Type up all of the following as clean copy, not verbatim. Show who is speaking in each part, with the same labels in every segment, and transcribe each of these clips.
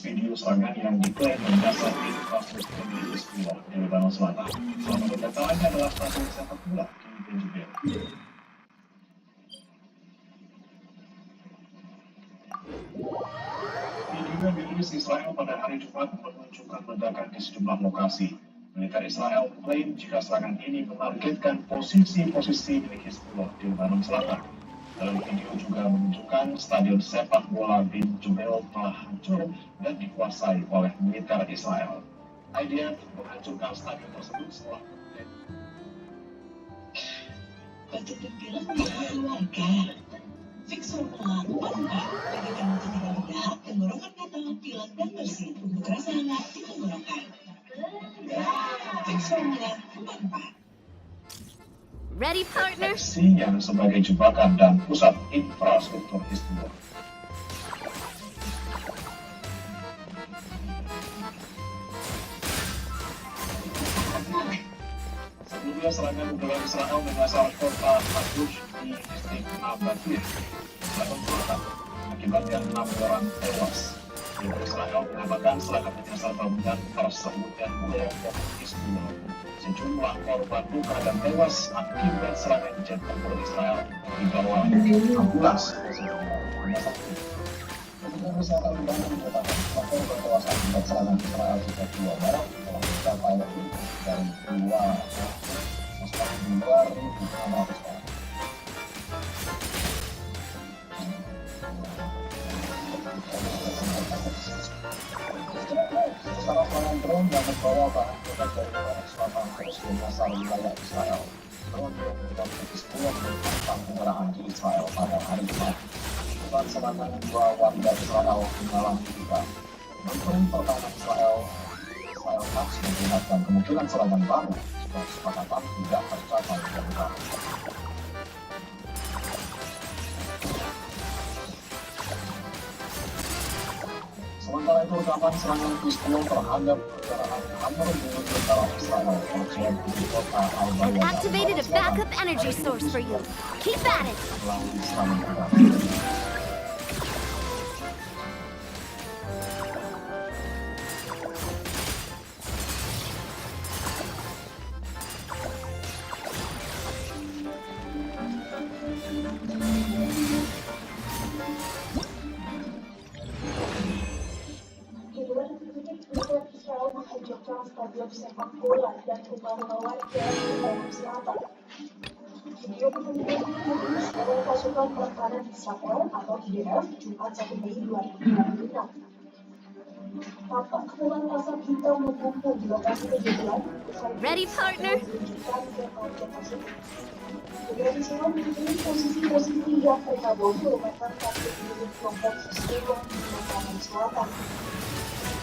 Speaker 1: Video serangan yang diklaim menyasar infrastruktur di Hizbullah di Lebanon Selatan. Salah satu dataannya adalah stasiun sepak bola di Benjamin. Video yang dirilis Israel pada hari Jumat menunjukkan ledakan di sejumlah lokasi. Militer Israel mengklaim jika serangan ini menargetkan posisi-posisi milik Hizbullah di Lebanon Selatan. Dalam video juga menunjukkan stadion sepak bola bin Jubel telah hancur dan dikuasai oleh militer Israel. IDF menghancurkan stadion tersebut setelah
Speaker 2: Baca terbilang keluarga. Fix Formula 44 bagi kamu ketika berdahak tenggorokan gatal, pilek dan bersin untuk rasa hangat di tenggorokan. Fix Formula 44.
Speaker 3: Ready, partner?
Speaker 1: yang sebagai jebakan dan pusat infrastruktur Hizbullah. Sebelumnya serangan udara Israel menyasar kota Hadush di distrik Nabatir, Lebanon Selatan, akibatnya 6 orang tewas. Militer Israel mengatakan serangan menyasar bangunan tersebut dan kelompok Hizbullah. Sejumlah korban luka dan tewas akibat serangan jet tempur Israel di bawah ambulans. Kementerian Kesehatan Lebanon menyatakan korban tewas akibat serangan Israel sejak 2 Maret telah mencapai lebih dari 2.600 orang. Secara serangan drone yang membawa bahan peledak dari Lebanon Selatan terus menyasar wilayah Israel. Drone yang menyebabkan Hizbullah menentang penyerangan di Israel pada hari Jumat. Akibat serangan 2 warga Israel mengalami luka. Menteri Pertahanan Israel Katz memperingatkan kemungkinan serangan baru jika kesepakatan tidak tercapai dan baru. Sementara itu, rekaman serangan Hizbullah terhadap kendaraan Hammer menuju dalam Israel terjadi di kota
Speaker 3: I've activated a backup energy source for you. Keep at it.
Speaker 1: melalui serangan udara.
Speaker 4: Menghancurkan stadion sepak bola dan rumah warga di Lebanon Selatan. Video kemudian dirilis oleh pasukan pertahanan Israel atau IDF Jumat 1 Mei 2026. Tampak kepulan asap hitam menggumpal di lokasi kejadian.
Speaker 3: Ready, partner?
Speaker 4: Israel menunjukkan posisi-posisi yang tergabung merupakan kaki milik kelompok Hizbullah di Lebanon Selatan.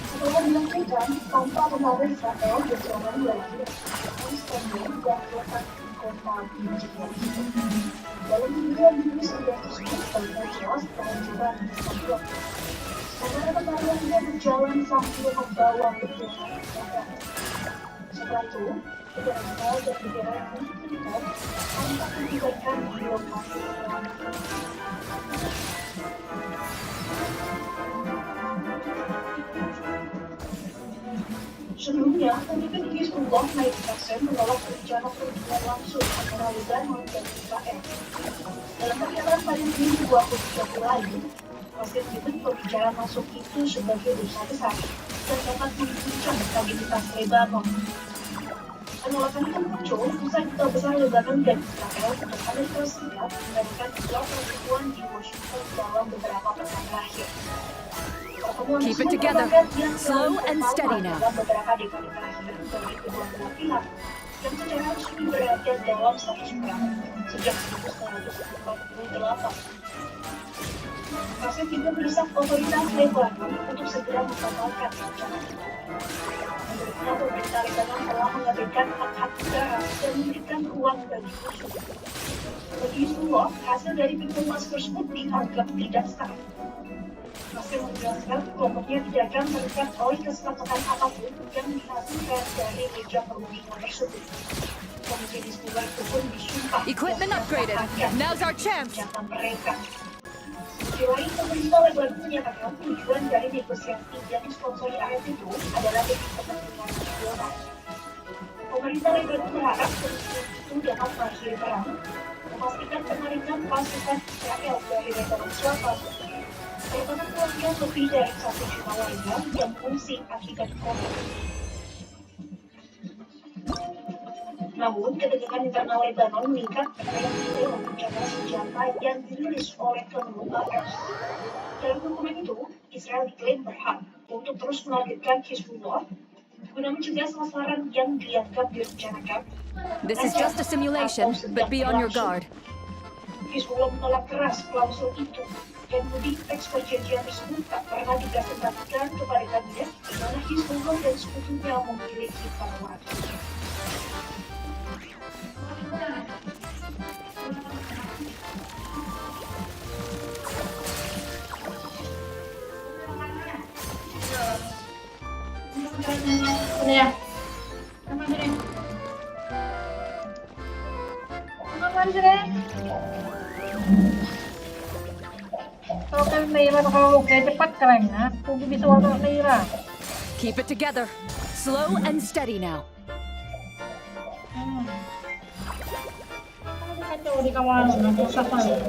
Speaker 4: Setelah dilakukan tanpa menarik Israel berjalan lagi stadion dan letak kota Virginia itu. Dalam video tersebut terlihat jelas pengunjungan di stadion. Kamera pemandangannya berjalan sambil membawa bendera negara. Setelah itu, bendera dan bendera yang diberikan tampak diberikan di lokasi pertandingan. Sebelumnya, pemimpin Hizbullah Naim Qassem menolak rencana perundingan langsung antara Lebanon dan Israel. Dalam pernyataan pada Minggu 23 Februari, Qassem menyebut pembicaraan masuk itu sebagai dosa besar dan dapat mengguncang stabilitas Lebanon. Penolakan itu muncul usai duta besar Lebanon dan Israel untuk Amerika Serikat mengadakan dua pertemuan di Washington dalam beberapa pekan terakhir.
Speaker 3: Keep it together. Slow and steady now.
Speaker 4: Beberapa dekade terakhir bagi kedua belah pihak yang secara resmi berada dalam status perang sejak 1948. Qassem juga mendesak otoritas Lebanon untuk segera membatalkan rencana itu. Menurutnya, pemerintah Lebanon telah mengabaikan hak-hak negara dan memberikan ruang bagi musuh. Bagi Hizbullah, hasil dari pintu masuk tersebut dianggap tidak sah. Qassem menjelaskan kelompoknya tidak akan terikat oleh kesepakatan apapun yang dihasilkan dari meja perundingan tersebut. Komisi Hizbullah itu pun disumpah
Speaker 3: Equipment upgraded. Now's our chance.
Speaker 4: mereka. Di lain, pemerintah Lebanon menyatakan tujuan dari negosiasi yang disponsori AS itu adalah demi kepentingan nasional. Pemerintah Lebanon berharap keputusan itu dapat mengakhiri perang, memastikan penarikan pasukan Israel dari Lebanon Selatan, merupakan keluarga lebih dari 1 juta warga yang mengungsi akibat konflik. Namun, ketegangan internal Lebanon meningkat karena detail rencana senjata yang dirilis oleh Kemenlu AS. Dalam dokumen itu, Israel diklaim berhak untuk terus menargetkan Hizbullah guna mencegah sasaran yang dianggap direncanakan.
Speaker 3: This is just a simulation, but be on your guard.
Speaker 4: Hizbullah menolak keras klausul itu dan menuding teks perjanjian tersebut tak pernah dipresentasikan kepada kabinet di mana Hizbullah dan sekutunya memiliki para wakil.
Speaker 5: Ya. Sama sini. Sama sini. Kalau kan Naira kalau kayak cepat keren ya. Aku bisa waktu Naira.
Speaker 3: Keep it together. Slow and steady now.
Speaker 5: Kacau di kawasan susah banget.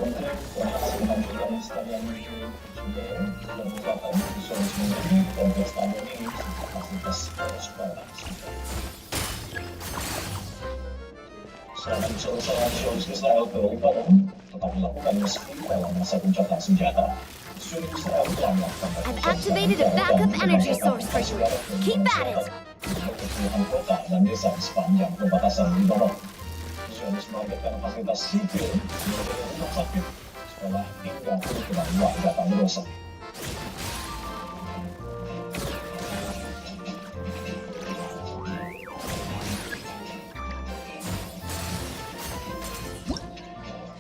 Speaker 1: Serangan nasionalis Israel ke Lebanon tetap dilakukan meski dalam masa gencatan senjata. Israel telah melakukan
Speaker 3: I've activated a backup energy source for you. Keep at it.
Speaker 1: Keseluruhan kota dan desa di sepanjang perbatasan Lebanon. Zionis menargetkan fasilitas sipil seperti rumah sakit, sekolah hingga permukiman warga tak berdosa.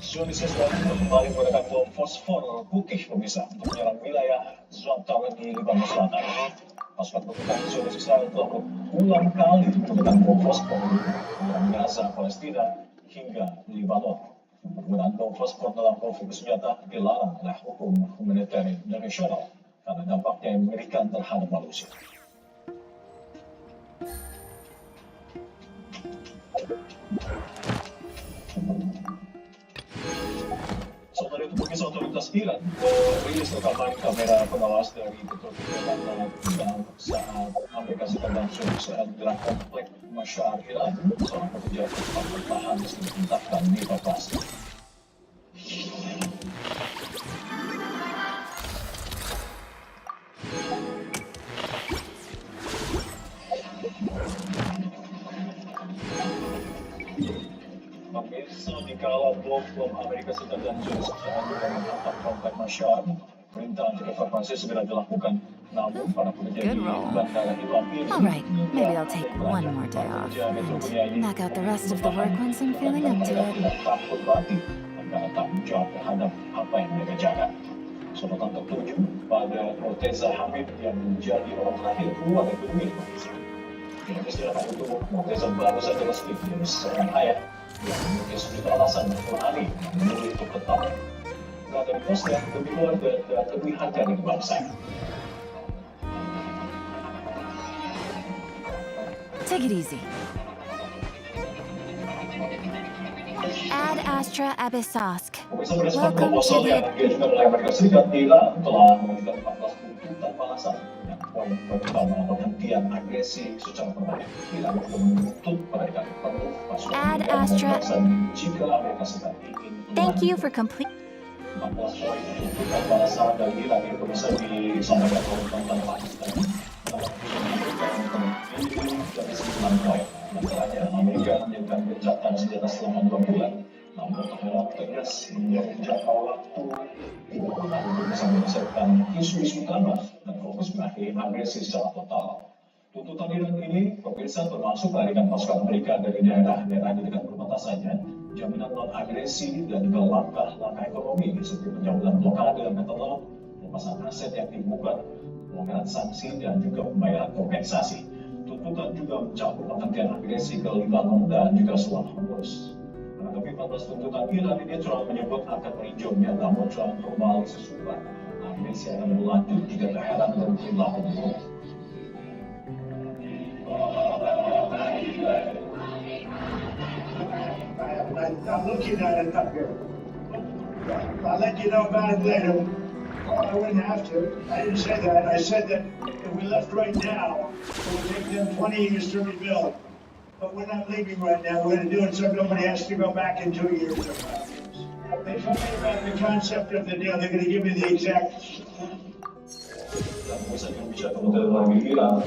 Speaker 1: Zionis Israel kembali menggunakan bom fosfor putih pemisah untuk menyerang wilayah Zlatan di Lebanon Selatan. Pasukan penggerak Zionis Israel telah berulang kali menggunakan bom fosfor menyerang Gaza, Palestina hingga Lebanon. Penggunaan bom fosfor dalam konflik bersenjata dilarang oleh hukum humaniter internasional karena dampaknya yang mengerikan terhadap manusia. Sementara itu, pemirsa, otoritas Iran merilis rekaman kamera pengawas dari detik dan saat Amerika Serikat dan Israel menyerang komplek Mashar Iran, seorang pekerja tempat bertahan ditentangkan dievakuasi. Pemirsa, dikala bom Amerika Serikat dan Israel menghantam komplek Mashar, perintah untuk evakuasi segera dilakukan Namun para pekerja
Speaker 3: Good
Speaker 1: di
Speaker 3: roll.
Speaker 1: bandara itu hampir
Speaker 3: All right, maybe I'll take one more day off and knock out the rest of the work once I'm feeling up to it.
Speaker 1: tidak takut berarti antara tanggung jawab terhadap apa yang mereka jaga. Sorotan tertuju pada Morteza Hamid yang menjadi orang terakhir keluar dari gedung itu. Tidak istirahat itu, Morteza baru saja resmi menjadi seorang ayah yang memiliki sejumlah alasan berani memilih untuk tetap berada di posnya demi keluarga dan demi harga dan bangsa.
Speaker 3: Take it easy. Ad Astra Abyssosque.
Speaker 1: Pemirsa, merespon
Speaker 3: Welcome
Speaker 1: proposal
Speaker 3: to
Speaker 1: yang
Speaker 3: the...
Speaker 1: diajukan oleh Amerika Serikat, Iran telah mengajukan 14 bukti tanpa alasan. Yang poin utama penghentian agresi secara permanen. Iran juga menuntut mereka penuh pasukan
Speaker 3: Ad
Speaker 1: militer
Speaker 3: Astra.
Speaker 1: dan jika Amerika Serikat ingin
Speaker 3: Thank you for complete...
Speaker 1: 14 poin untuk tanpa alasan dari Iran itu bisa disampaikan oleh tentang Pakistan. Dari 9 poin. Masalahnya Amerika menyebutkan gencatan senjata selama 2 bulan. Namun Tehran tegas hingga jangka waktu untuk bisa menyelesaikan isu-isu utama dan fokus mengakhiri agresi secara total. Tuntutan Iran ini, pemirsa, termasuk melarikan pasukan Amerika dari daerah-daerah di dekat perbatasannya, jaminan non-agresi dan juga langkah-langkah ekonomi seperti pencabutan blokade dan katalog, pelepasan aset yang dibuka, pelonggaran sanksi dan juga pembayaran kompensasi. Tuntutan juga mencakup penghentian agresi ke Lebanon dan juga selat Hormuz. Menanggapi 14 tuntutan Iran ini, Trump menyebut akan meninjaunya, namun Trump kembali sesurat agresi akan berlanjut jika Teheran bertindak buruk.
Speaker 6: I'm looking at it up here. I'll let you know about it later. I wouldn't have to. I didn't say that. I said that if we left right now, it would take them 20 years to rebuild. But we're not leaving right now. We're going to do it so nobody has to go back in 2 years or 5 years. They told me about the concept of the deal. They're going to give me the exact.
Speaker 1: Dan pusat yang bisa kementerian luar negeri Iran